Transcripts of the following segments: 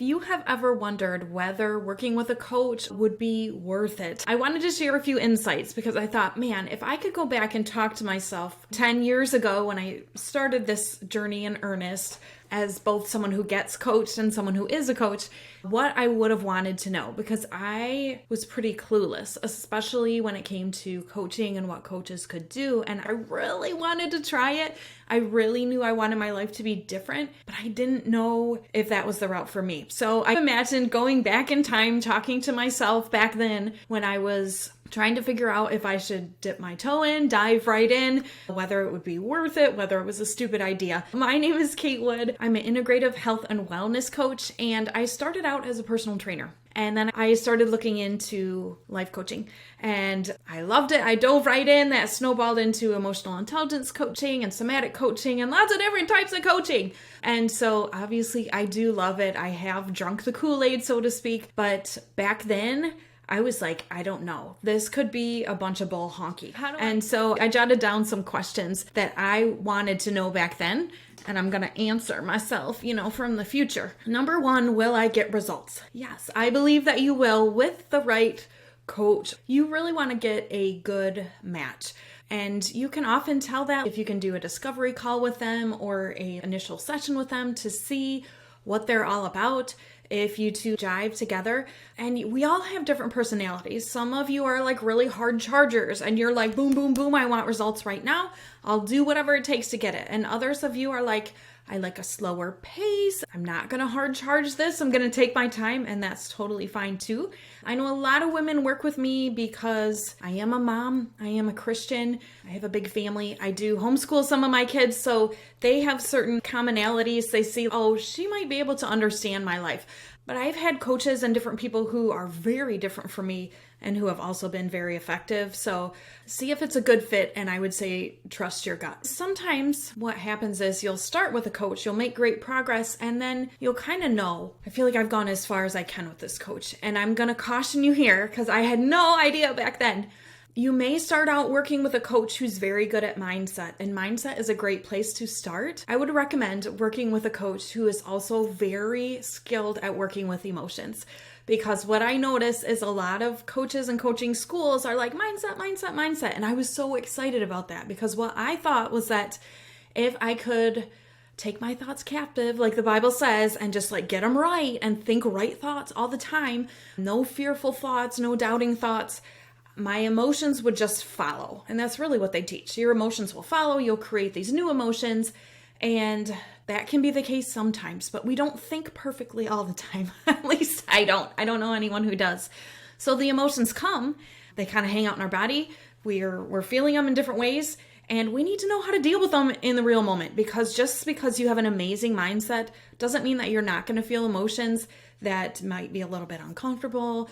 you have ever wondered whether working with a coach would be worth it, I wanted to share a few insights because I thought, man, if I could go back and talk to myself 10 years ago when I started this journey in earnest, as both someone who gets coached and someone who is a coach, what I would have wanted to know, because I was pretty clueless, especially when it came to coaching and what coaches could do. And I really wanted to try it. I really knew I wanted my life to be different, but I didn't know if that was the route for me. So I imagined going back in time, talking to myself back then when I was trying to figure out if I should dip my toe in, dive right in, whether it would be worth it, whether it was a stupid idea. My name is Kate Wood. I'm an integrative health and wellness coach, and I started out as a personal trainer. And then I started looking into life coaching and I loved it. I dove right in. That snowballed into emotional intelligence coaching and somatic coaching and lots of different types of coaching. And so obviously I do love it. I have drunk the Kool-Aid, so to speak. But back then, I was like, I don't know. This could be a bunch of bull honky. And so I jotted down some questions that I wanted to know back then. And I'm going to answer myself, from the future. Number one, will I get results? Yes, I believe that you will with the right coach. You really want to get a good match. And you can often tell that if you can do a discovery call with them or an initial session with them to see what they're all about. If you two jive together, and we all have different personalities. Some of you are like really hard chargers and you're like, boom, boom, boom, I want results right now. I'll do whatever it takes to get it. And others of you are like, I like a slower pace. I'm not going to hard charge this. I'm going to take my time, and that's totally fine too. I know a lot of women work with me because I am a mom. I am a Christian. I have a big family. I do homeschool some of my kids, so they have certain commonalities. They see, oh, she might be able to understand my life. But I've had coaches and different people who are very different from me and who have also been very effective. So see if it's a good fit, and I would say trust your gut. Sometimes what happens is you'll start with a coach, you'll make great progress, and then you'll kind of know, I feel like I've gone as far as I can with this coach. And I'm going to caution you here because I had no idea back then. You may start out working with a coach who's very good at mindset, and mindset is a great place to start. I would recommend working with a coach who is also very skilled at working with emotions, because what I notice is a lot of coaches and coaching schools are like mindset, mindset, mindset. And I was so excited about that because what I thought was that if I could take my thoughts captive, like the Bible says, and just like get them right and think right thoughts all the time, no fearful thoughts, no doubting thoughts, my emotions would just follow. And that's really what they teach. Your emotions will follow. You'll create these new emotions. And that can be the case sometimes, but we don't think perfectly all the time. At least I don't. I don't know anyone who does. So the emotions come, they kind of hang out in our body. We're feeling them in different ways. And we need to know how to deal with them in the real moment, because just because you have an amazing mindset doesn't mean that you're not going to feel emotions that might be a little bit uncomfortable,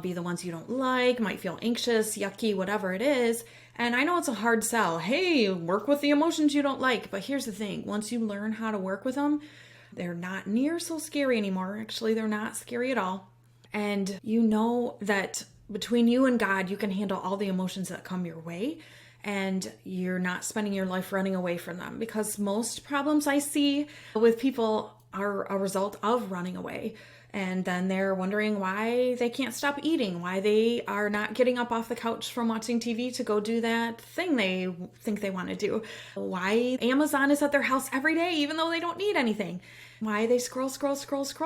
be the ones you don't like, might feel anxious, yucky, whatever it is. And I know it's a hard sell. Hey, work with the emotions you don't like. But here's the thing. Once you learn how to work with them, they're not near so scary anymore. Actually, they're not scary at all. And you know that between you and God, you can handle all the emotions that come your way. And you're not spending your life running away from them, because most problems I see with people are a result of running away. And then they're wondering why they can't stop eating, why they are not getting up off the couch from watching TV to go do that thing they think they want to do, why Amazon is at their house every day even though they don't need anything, why they scroll,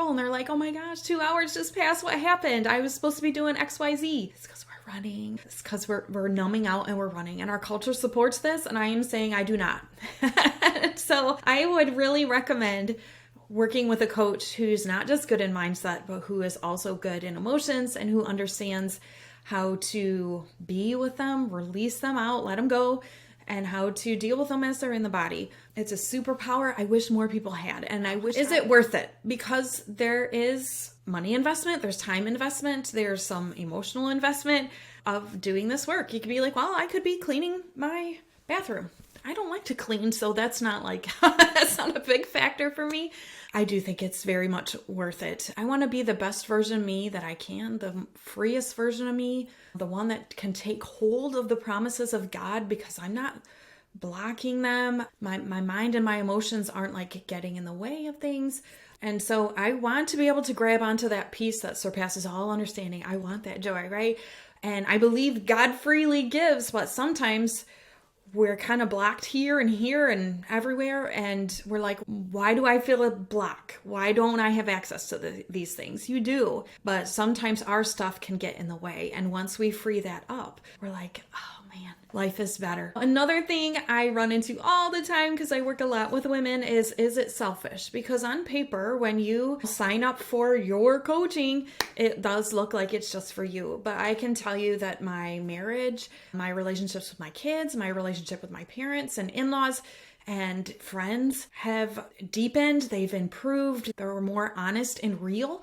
and they're like, oh my gosh, 2 hours just passed, what happened? I was supposed to be doing XYZ. It's because we're running. It's because we're numbing out and we're running, and our culture supports this, and I am saying I do not. So I would really recommend working with a coach who's not just good in mindset, but who is also good in emotions and who understands how to be with them, release them out, let them go, and how to deal with them as they're in the body. It's a superpower I wish more people had. And I wish, is it worth it? Because there is money investment, there's time investment, there's some emotional investment of doing this work. You could be like, well, I could be cleaning my bathroom. I don't like to clean, so that's not that's not a big factor for me. I do think it's very much worth it. I want to be the best version of me that I can, the freest version of me, the one that can take hold of the promises of God, because I'm not blocking them. My mind and my emotions aren't like getting in the way of things. And so I want to be able to grab onto that peace that surpasses all understanding. I want that joy, right? And I believe God freely gives, but sometimes we're kind of blocked here and everywhere. And we're like, why do I feel a block? Why don't I have access to these things? You do. But sometimes our stuff can get in the way. And once we free that up, we're like, oh man, life is better. Another thing I run into all the time, because I work a lot with women, is it selfish? Because on paper, when you sign up for your coaching, it does look like it's just for you. But I can tell you that my marriage, my relationships with my kids, my relationship with my parents and in-laws and friends have deepened. They've improved. They're more honest and real.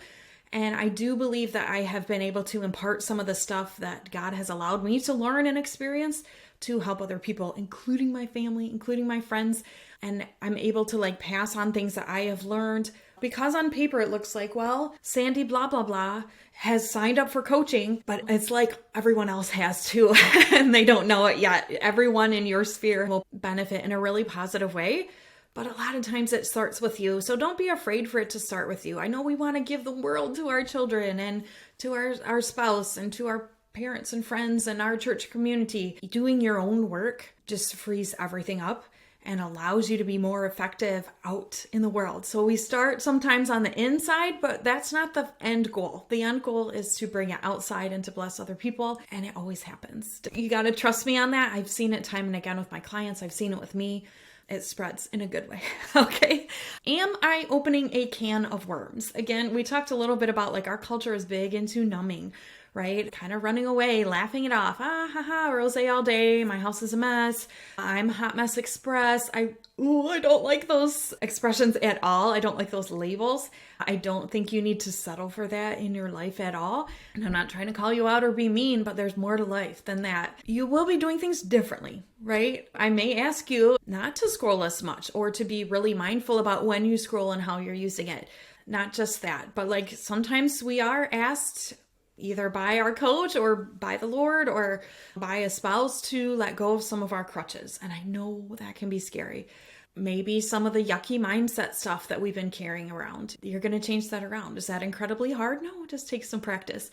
And I do believe that I have been able to impart some of the stuff that God has allowed me to learn and experience to help other people, including my family, including my friends. And I'm able to like pass on things that I have learned, because on paper it looks like, well, Sandy blah, blah, blah has signed up for coaching, but it's like everyone else has too, and they don't know it yet. Everyone in your sphere will benefit in a really positive way. But a lot of times it starts with you. So don't be afraid for it to start with you. I know we want to give the world to our children and to our spouse and to our parents and friends and our church community. Doing your own work just frees everything up and allows you to be more effective out in the world. So we start sometimes on the inside, but that's not the end goal. The end goal is to bring it outside and to bless other people. And it always happens. You got to trust me on that. I've seen it time and again with my clients. I've seen it with me. It spreads in a good way. Okay. Am I opening a can of worms? Again, we talked a little bit about like our culture is big into numbing, right? Kind of running away, laughing it off. Ah, ha, ha, rosé all day. My house is a mess. I'm a hot mess express. I don't like those expressions at all. I don't like those labels. I don't think you need to settle for that in your life at all. And I'm not trying to call you out or be mean, but there's more to life than that. You will be doing things differently, right? I may ask you not to scroll as much or to be really mindful about when you scroll and how you're using it. Not just that, but like sometimes we are asked either by our coach or by the Lord or by a spouse to let go of some of our crutches. And I know that can be scary. Maybe some of the yucky mindset stuff that we've been carrying around, you're going to change that around. Is that incredibly hard? No, it just takes some practice.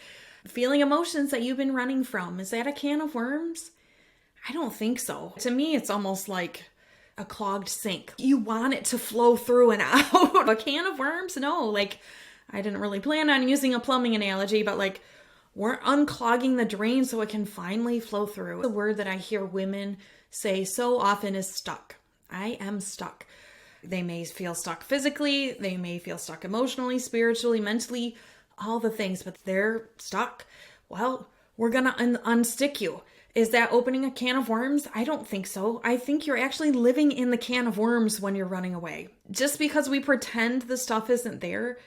Feeling emotions that you've been running from, is that a can of worms? I don't think so. To me, it's almost like a clogged sink. You want it to flow through and out. A can of worms? No, like I didn't really plan on using a plumbing analogy, but like we're unclogging the drain so it can finally flow through. The word that I hear women say so often is stuck. I am stuck. They may feel stuck physically, they may feel stuck emotionally, spiritually, mentally, all the things, but they're stuck. Well, we're going to unstick you. Is that opening a can of worms? I don't think so. I think you're actually living in the can of worms when you're running away. Just because we pretend the stuff isn't there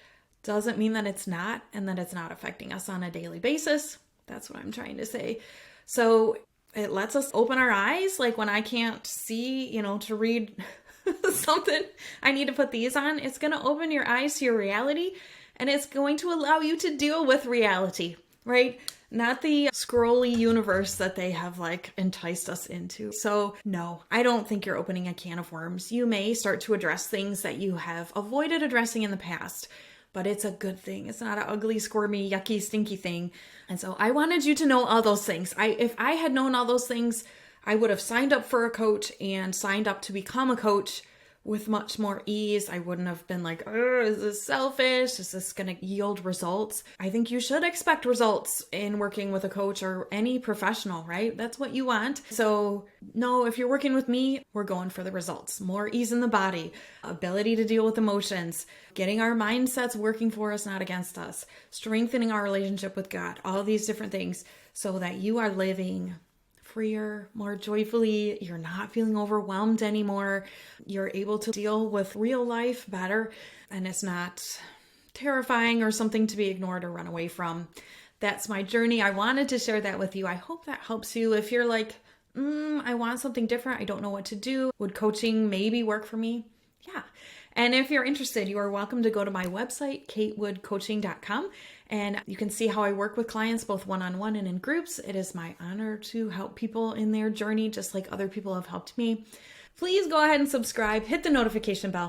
doesn't mean that it's not and that it's not affecting us on a daily basis. That's what I'm trying to say. So it lets us open our eyes. Like when I can't see, to read something, I need to put these on. It's going to open your eyes to your reality and it's going to allow you to deal with reality, right? Not the scrolly universe that they have like enticed us into. So no, I don't think you're opening a can of worms. You may start to address things that you have avoided addressing in the past, but it's a good thing. It's not an ugly, squirmy, yucky, stinky thing. And so I wanted you to know all those things. If I had known all those things, I would have signed up for a coach and signed up to become a coach with much more ease. I wouldn't have been like, is this selfish? Is this going to yield results? I think you should expect results in working with a coach or any professional, right? That's what you want. So no, if you're working with me, we're going for the results. More ease in the body, ability to deal with emotions, getting our mindsets working for us, not against us, strengthening our relationship with God, all these different things so that you are living freer, more joyfully. You're not feeling overwhelmed anymore. You're able to deal with real life better, and it's not terrifying or something to be ignored or run away from. That's my journey. I wanted to share that with you. I hope that helps you. If you're like, I want something different, I don't know what to do, would coaching maybe work for me? Yeah. And if you're interested, you are welcome to go to my website, katewoodcoaching.com, and you can see how I work with clients both one-on-one and in groups. It is my honor to help people in their journey, just like other people have helped me. Please go ahead and subscribe, hit the notification bell.